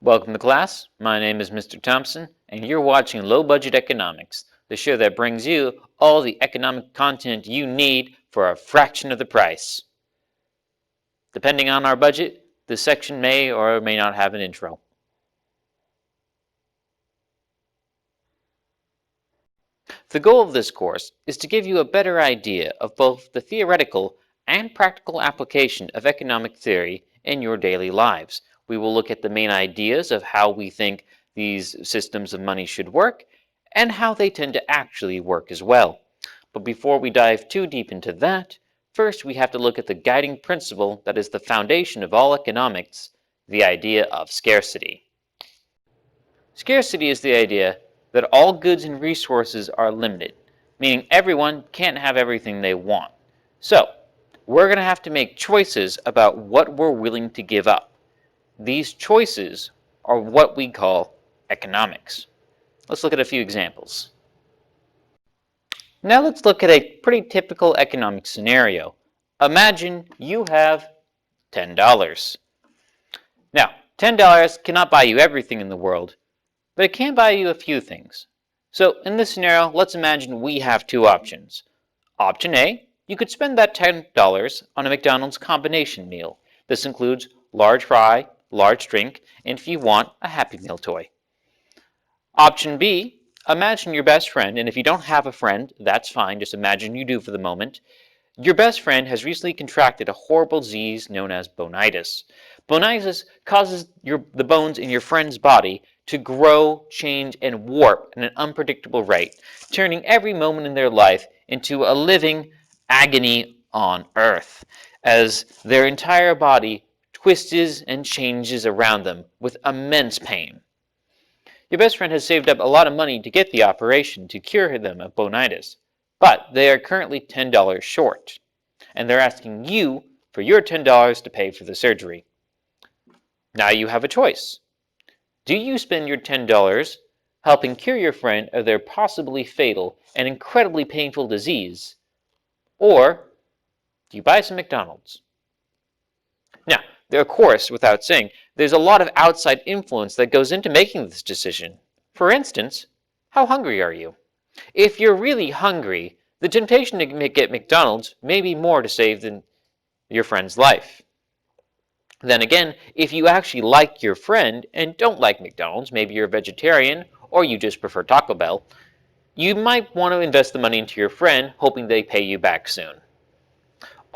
Welcome to class. My name is Mr. Thompson, and you're watching Low Budget Economics, the show that brings you all the economic content you need for a fraction of the price. Depending on our budget, this section may or may not have an intro. The goal of this course is to give you a better idea of both the theoretical and practical application of economic theory in your daily lives. We will look at the main ideas of how we think these systems of money should work and how they tend to actually work as well. But before we dive too deep into that, first we have to look at the guiding principle that is the foundation of all economics, the idea of scarcity. Scarcity is the idea that all goods and resources are limited, meaning everyone can't have everything they want. So, we're going to have to make choices about what we're willing to give up. These choices are what we call economics. Let's look at a few examples. Now let's look at a pretty typical economic scenario. Imagine you have $10. Now, $10 cannot buy you everything in the world, but it can buy you a few things. So in this scenario, let's imagine we have two options. Option A, you could spend that $10 on a McDonald's combination meal. This includes large fry, large drink, and if you want, a Happy Meal toy. Option B, imagine your best friend, and if you don't have a friend, that's fine, just imagine you do for the moment. Your best friend has recently contracted a horrible disease known as bonitis. Bonitis causes the bones in your friend's body to grow, change, and warp at an unpredictable rate, turning every moment in their life into a living agony on earth, as their entire body twists and changes around them with immense pain. Your best friend has saved up a lot of money to get the operation to cure them of bonitis, but they are currently $10 short, and they're asking you for your $10 to pay for the surgery. Now you have a choice. Do you spend your $10 helping cure your friend of their possibly fatal and incredibly painful disease, or do you buy some McDonald's? Now, of course, without saying, there's a lot of outside influence that goes into making this decision. For instance, how hungry are you? If you're really hungry, the temptation to get McDonald's may be more to save than your friend's life. Then again, if you actually like your friend and don't like McDonald's, maybe you're a vegetarian or you just prefer Taco Bell, you might want to invest the money into your friend, hoping they pay you back soon.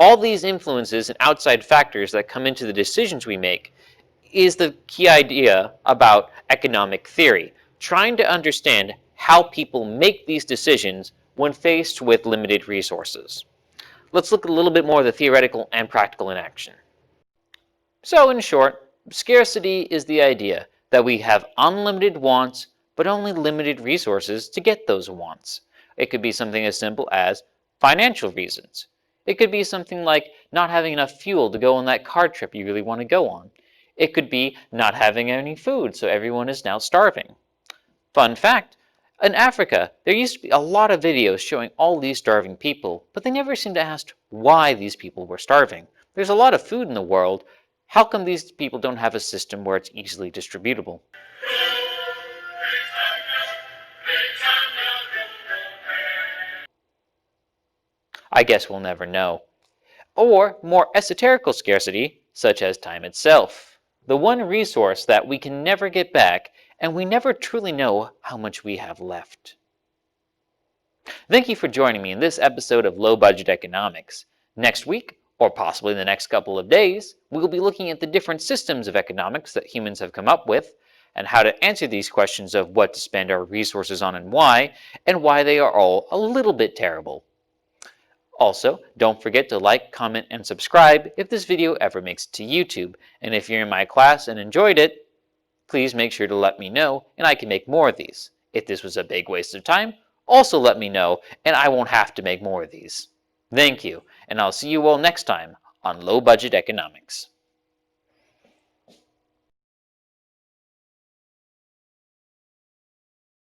All these influences and outside factors that come into the decisions we make is the key idea about economic theory, trying to understand how people make these decisions when faced with limited resources. Let's look a little bit more of the theoretical and practical in action. So in short, scarcity is the idea that we have unlimited wants but only limited resources to get those wants. It could be something as simple as financial reasons. It could be something like not having enough fuel to go on that car trip you really want to go on. It could be not having any food, so everyone is now starving. Fun fact, in Africa, there used to be a lot of videos showing all these starving people, but they never seemed to ask why these people were starving. There's a lot of food in the world. How come these people don't have a system where it's easily distributable? I guess we'll never know. Or more esoterical scarcity, such as time itself, the one resource that we can never get back, and we never truly know how much we have left. Thank you for joining me in this episode of Low Budget Economics. Next week, or possibly the next couple of days, we will be looking at the different systems of economics that humans have come up with, and how to answer these questions of what to spend our resources on and why they are all a little bit terrible. Also, don't forget to like, comment, and subscribe if this video ever makes it to YouTube. And if you're in my class and enjoyed it, please make sure to let me know and I can make more of these. If this was a big waste of time, also let me know and I won't have to make more of these. Thank you, and I'll see you all next time on Low Budget Economics.